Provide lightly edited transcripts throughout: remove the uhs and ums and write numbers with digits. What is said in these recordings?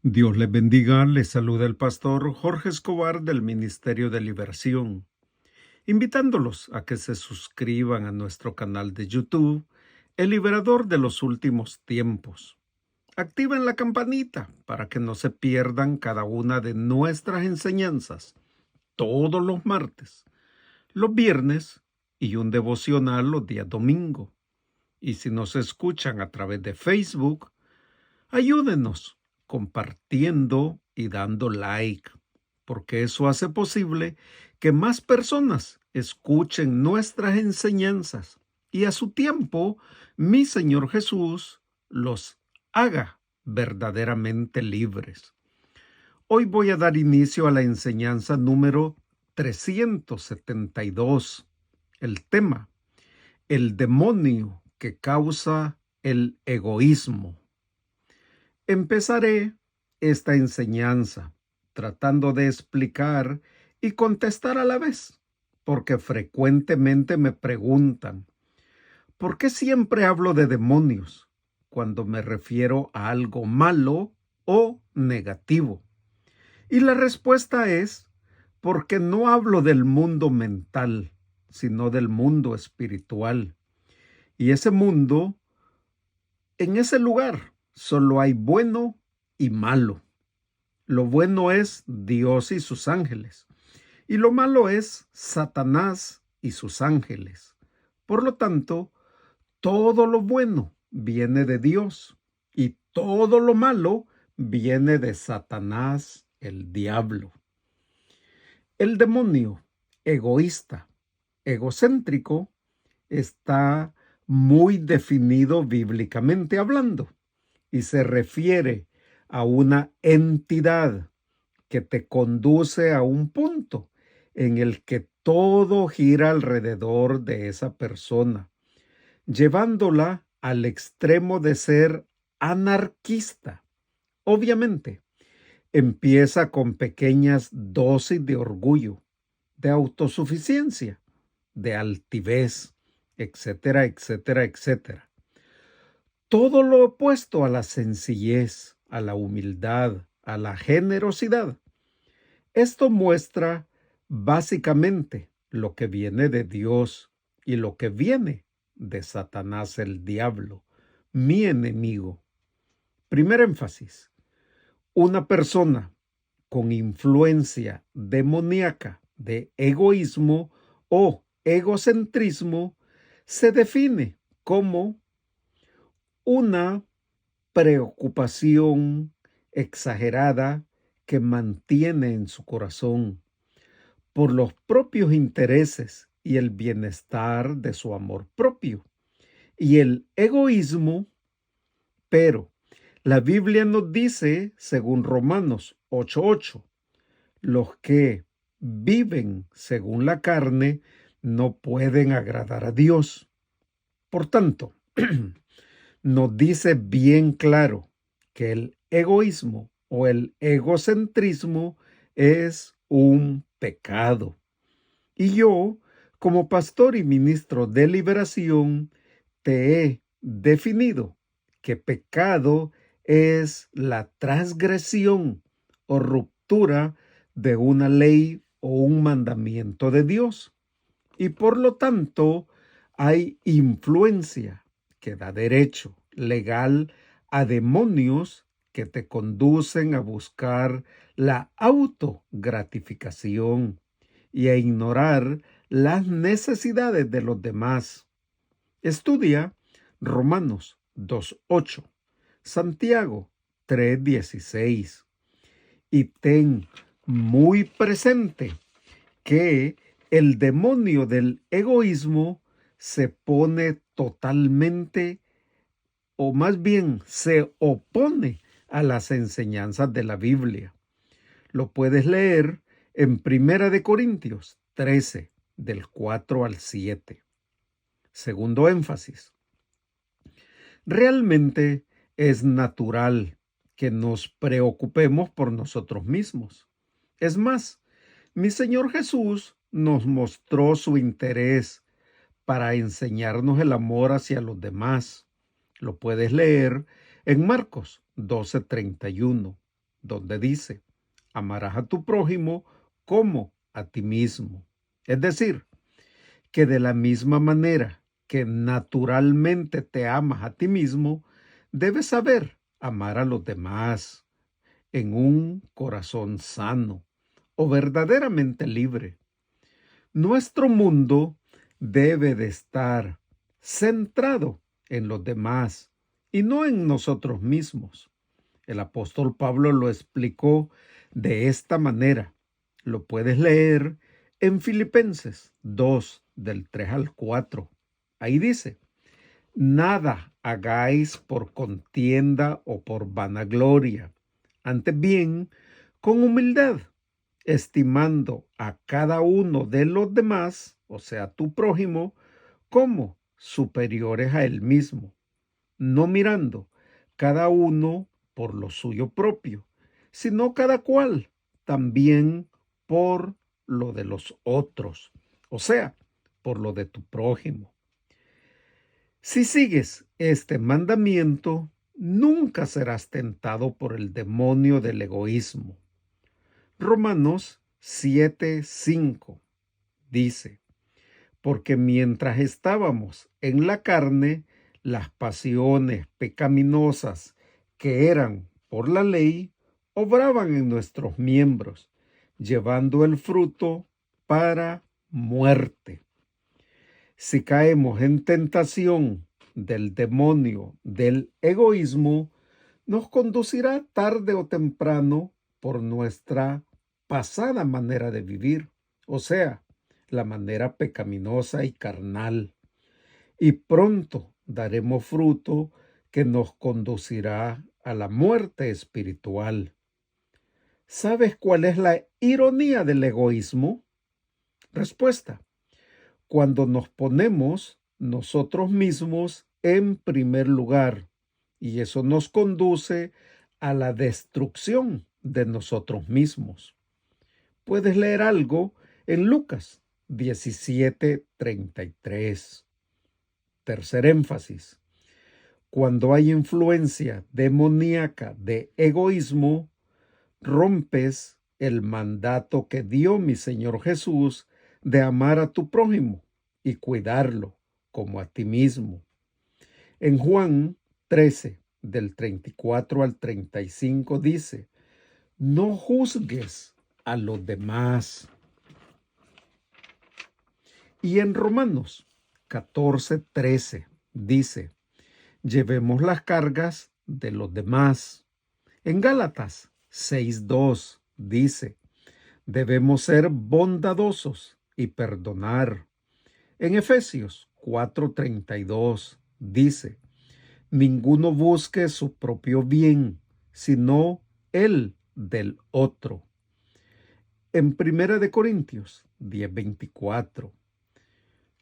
Dios les bendiga, les saluda el pastor Jorge Escobar del Ministerio de Liberación, invitándolos a que se suscriban a nuestro canal de YouTube, El Liberador de los Últimos Tiempos. Activen la campanita para que no se pierdan cada una de nuestras enseñanzas todos los martes, los viernes y un devocional los días domingo. Y si nos escuchan a través de Facebook, ayúdenos compartiendo y dando like, porque eso hace posible que más personas escuchen nuestras enseñanzas y a su tiempo mi Señor Jesús los haga verdaderamente libres. Hoy voy a dar inicio a la enseñanza número 372. El tema: el demonio que causa el egoísmo. Empezaré esta enseñanza tratando de explicar y contestar a la vez, porque frecuentemente me preguntan, ¿por qué siempre hablo de demonios cuando me refiero a algo malo o negativo? Y la respuesta es, porque no hablo del mundo mental, sino del mundo espiritual. Y ese mundo, en ese lugar, solo hay bueno y malo. Lo bueno es Dios y sus ángeles, y lo malo es Satanás y sus ángeles. Por lo tanto, todo lo bueno viene de Dios, y todo lo malo viene de Satanás, el diablo. El demonio egoísta, egocéntrico, está muy definido bíblicamente hablando, y se refiere a una entidad que te conduce a un punto en el que todo gira alrededor de esa persona, llevándola al extremo de ser anarquista. Obviamente, empieza con pequeñas dosis de orgullo, de autosuficiencia, de altivez, etcétera, etcétera, etcétera. Todo lo opuesto a la sencillez, a la humildad, a la generosidad. Esto muestra básicamente lo que viene de Dios y lo que viene de Satanás, el diablo, mi enemigo. Primer énfasis: una persona con influencia demoníaca de egoísmo o egocentrismo se define como una preocupación exagerada que mantiene en su corazón por los propios intereses y el bienestar de su amor propio y el egoísmo. Pero la Biblia nos dice, según Romanos 8:8, los que viven según la carne no pueden agradar a Dios. Por tanto, nos dice bien claro que el egoísmo o el egocentrismo es un pecado. Y yo, como pastor y ministro de liberación, te he definido que pecado es la transgresión o ruptura de una ley o un mandamiento de Dios. Y por lo tanto, hay influencia que da derecho legal a demonios que te conducen a buscar la autogratificación y a ignorar las necesidades de los demás. Estudia Romanos 2:8, Santiago 3:16 y ten muy presente que el demonio del egoísmo se pone totalmente, o más bien se opone a las enseñanzas de la Biblia. Lo puedes leer en Primera de Corintios 13, del 4 al 7. Segundo énfasis: realmente es natural que nos preocupemos por nosotros mismos. Es más, mi Señor Jesús nos mostró su interés para enseñarnos el amor hacia los demás. Lo puedes leer en Marcos 12:31, donde dice, amarás a tu prójimo como a ti mismo. Es decir, que de la misma manera que naturalmente te amas a ti mismo, debes saber amar a los demás en un corazón sano o verdaderamente libre. Nuestro mundo debe de estar centrado en los demás y no en nosotros mismos. El apóstol Pablo lo explicó de esta manera. Lo puedes leer en Filipenses 2, del 3 al 4. Ahí dice, nada hagáis por contienda o por vanagloria, antes bien, con humildad, estimando a cada uno de los demás, o sea, tu prójimo, como superiores a él mismo, no mirando cada uno por lo suyo propio, sino cada cual también por lo de los otros, o sea, por lo de tu prójimo. Si sigues este mandamiento, nunca serás tentado por el demonio del egoísmo. Romanos 7:5 dice, porque mientras estábamos en la carne, las pasiones pecaminosas que eran por la ley obraban en nuestros miembros, llevando el fruto para muerte. Si caemos en tentación del demonio del egoísmo, nos conducirá tarde o temprano por nuestra pasada manera de vivir, o sea, la manera pecaminosa y carnal, y pronto daremos fruto que nos conducirá a la muerte espiritual. ¿Sabes cuál es la ironía del egoísmo? Respuesta: cuando nos ponemos nosotros mismos en primer lugar, y eso nos conduce a la destrucción de nosotros mismos. Puedes leer algo en Lucas 17:33. Tercer énfasis. Cuando hay influencia demoníaca de egoísmo, rompes el mandato que dio mi Señor Jesús de amar a tu prójimo y cuidarlo como a ti mismo. En Juan 13, del 34 al 35 dice, no juzgues a los demás. Y en Romanos 14:13 dice, llevemos las cargas de los demás. En Gálatas 6:2 dice, debemos ser bondadosos y perdonar. En Efesios 4:32 dice, ninguno busque su propio bien, sino el del otro. En Primera de Corintios 10:24,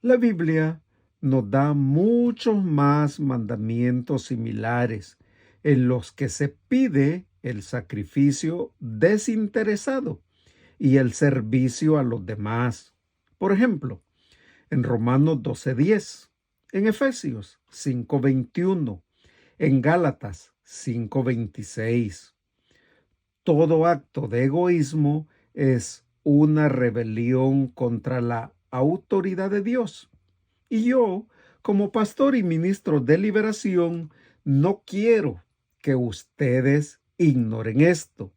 la Biblia nos da muchos más mandamientos similares en los que se pide el sacrificio desinteresado y el servicio a los demás. Por ejemplo, en Romanos 12:10, en Efesios 5:21, en Gálatas 5:26. Todo acto de egoísmo es una rebelión contra la autoridad de Dios. Y yo, como pastor y ministro de liberación, no quiero que ustedes ignoren esto,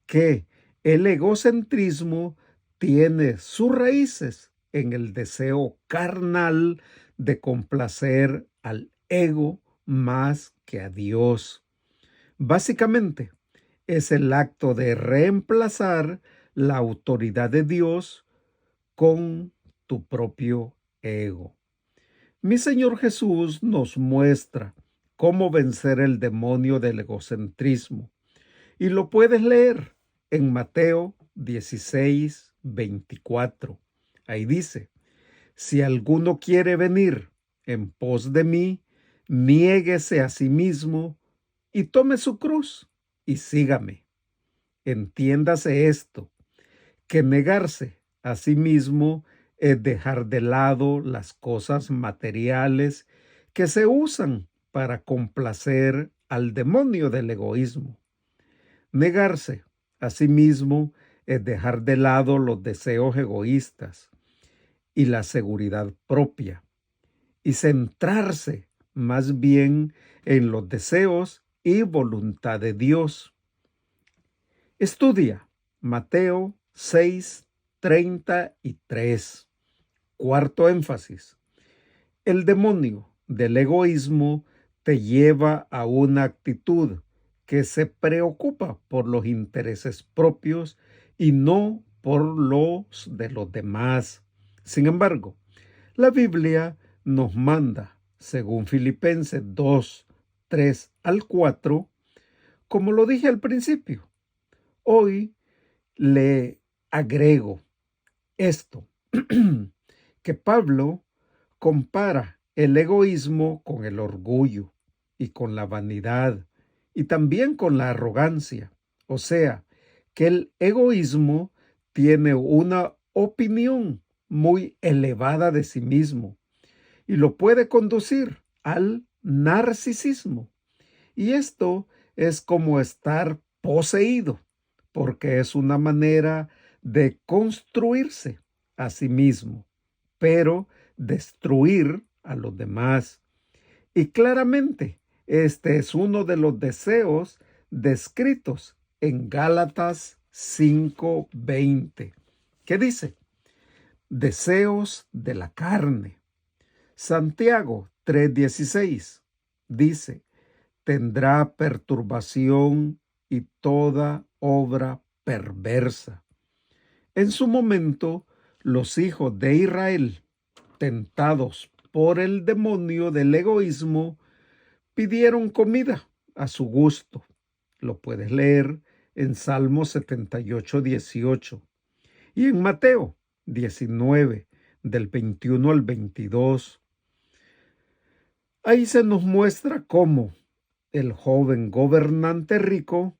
que el egocentrismo tiene sus raíces en el deseo carnal de complacer al ego más que a Dios. Básicamente, es el acto de reemplazar la autoridad de Dios con tu propio ego. Mi Señor Jesús nos muestra cómo vencer el demonio del egocentrismo, y lo puedes leer en Mateo 16:24. Ahí dice, si alguno quiere venir en pos de mí, niéguese a sí mismo y tome su cruz y sígame. Entiéndase esto, que negarse a sí mismo es dejar de lado las cosas materiales que se usan para complacer al demonio del egoísmo. Negarse a sí mismo es dejar de lado los deseos egoístas y la seguridad propia y centrarse más bien en los deseos y voluntad de Dios. Estudia Mateo 6:33. Cuarto énfasis. El demonio del egoísmo te lleva a una actitud que se preocupa por los intereses propios y no por los de los demás. Sin embargo, la Biblia nos manda, según Filipenses 2:3-4, como lo dije al principio. Hoy le agrego esto, que Pablo compara el egoísmo con el orgullo y con la vanidad y también con la arrogancia. O sea, que el egoísmo tiene una opinión muy elevada de sí mismo y lo puede conducir al narcisismo. Y esto es como estar poseído, porque es una manera de construirse a sí mismo, pero destruir a los demás. Y claramente, este es uno de los deseos descritos en Gálatas 5:20, que dice, deseos de la carne. Santiago 3:16 dice, tendrá perturbación y toda obra perversa. En su momento, los hijos de Israel, tentados por el demonio del egoísmo, pidieron comida a su gusto. Lo puedes leer en Salmo 78:18 y en Mateo 19, del 21 al 22. Ahí se nos muestra cómo el joven gobernante rico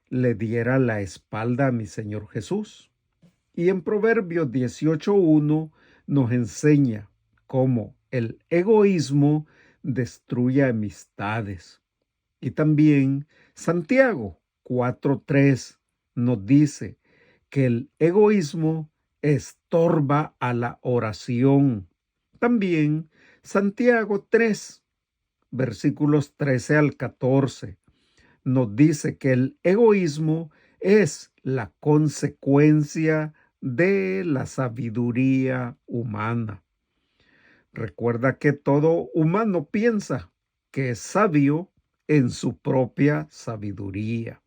le diera la espalda a mi Señor Jesús. Y en Proverbios 18:1 nos enseña cómo el egoísmo destruye amistades. Y también Santiago 4:3 nos dice que el egoísmo estorba a la oración. También Santiago 3, versículos 13 al 14, nos dice que el egoísmo es la consecuencia de la sabiduría humana. Recuerda que todo humano piensa que es sabio en su propia sabiduría.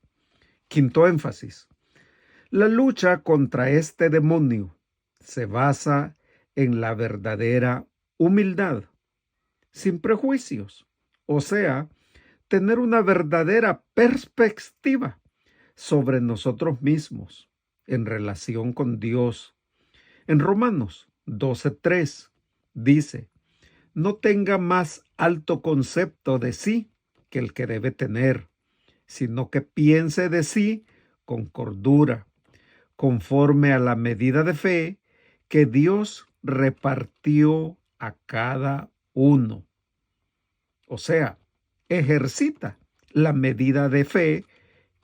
Quinto énfasis. La lucha contra este demonio se basa en la verdadera humildad, sin prejuicios, o sea, tener una verdadera perspectiva sobre nosotros mismos en relación con Dios. En Romanos 12:3 dice, no tenga más alto concepto de sí que el que debe tener, sino que piense de sí con cordura, conforme a la medida de fe que Dios repartió a cada uno. O sea, ejercita la medida de fe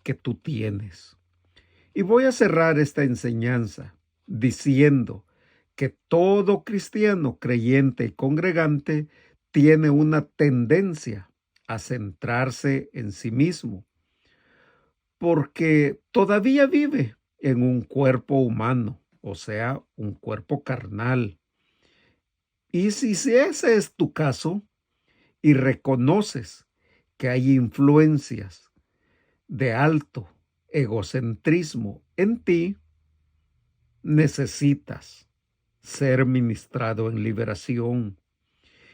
que tú tienes. Y voy a cerrar esta enseñanza diciendo que todo cristiano creyente y congregante tiene una tendencia a centrarse en sí mismo, porque todavía vive en un cuerpo humano, o sea, un cuerpo carnal. Y si ese es tu caso y reconoces que hay influencias de alto egocentrismo en ti, necesitas ser ministrado en liberación.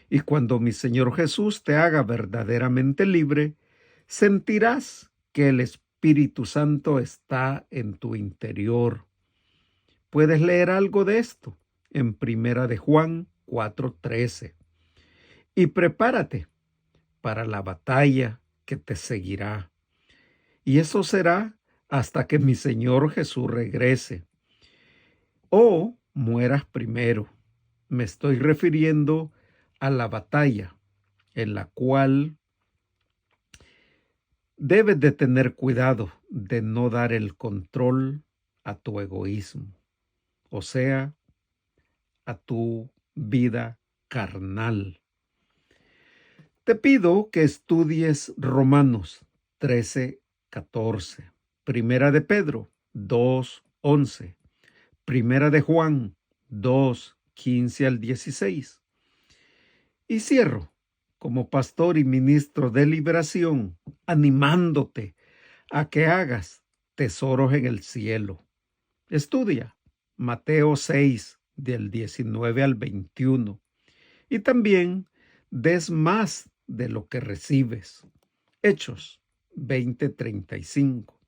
Y cuando mi Señor Jesús te haga verdaderamente libre, sentirás que el Espíritu Santo está en tu interior. Puedes leer algo de esto en Primera de Juan 4:13. Y prepárate para la batalla que te seguirá. Y eso será hasta que mi Señor Jesús regrese o mueras primero. Me estoy refiriendo a la batalla en la cual Debes de tener cuidado de no dar el control a tu egoísmo, o sea, a tu vida carnal. Te pido que estudies Romanos 13:14, Primera de Pedro 2:11, Primera de Juan 2:15 al 16. Y cierro como pastor y ministro de liberación, animándote a que hagas tesoros en el cielo. Estudia Mateo 6, del 19 al 21. Y también des más de lo que recibes. Hechos 20:35.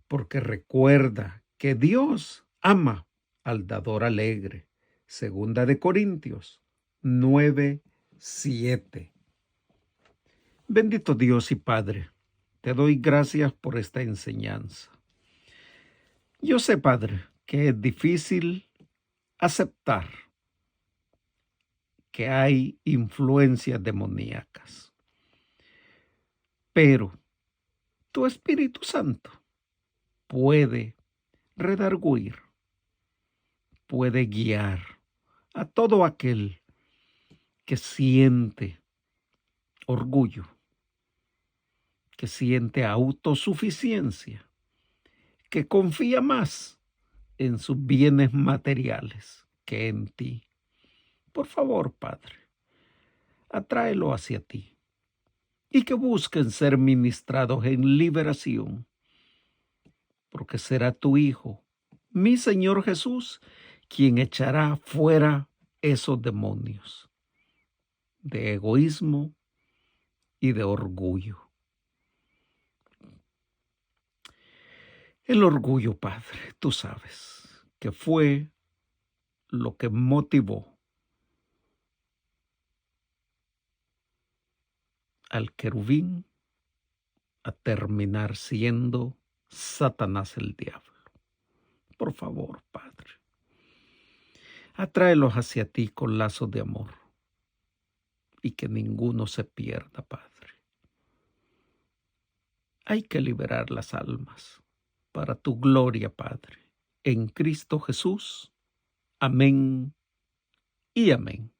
Porque recuerda que Dios ama al dador alegre. Segunda de Corintios 9:7. Bendito Dios y Padre, te doy gracias por esta enseñanza. Yo sé, Padre, que es difícil aceptar que hay influencias demoníacas, pero tu Espíritu Santo puede redarguir, puede guiar a todo aquel que siente orgullo, que siente autosuficiencia, que confía más en sus bienes materiales que en ti. Por favor, Padre, atráelo hacia ti y que busquen ser ministrados en liberación, porque será tu Hijo, mi Señor Jesús, quien echará fuera esos demonios de egoísmo y de orgullo. El orgullo, Padre, tú sabes que fue lo que motivó al querubín a terminar siendo Satanás el diablo. Por favor, Padre, atráelos hacia ti con lazos de amor y que ninguno se pierda, Padre. Hay que liberar las almas para tu gloria, Padre. En Cristo Jesús. Amén y amén.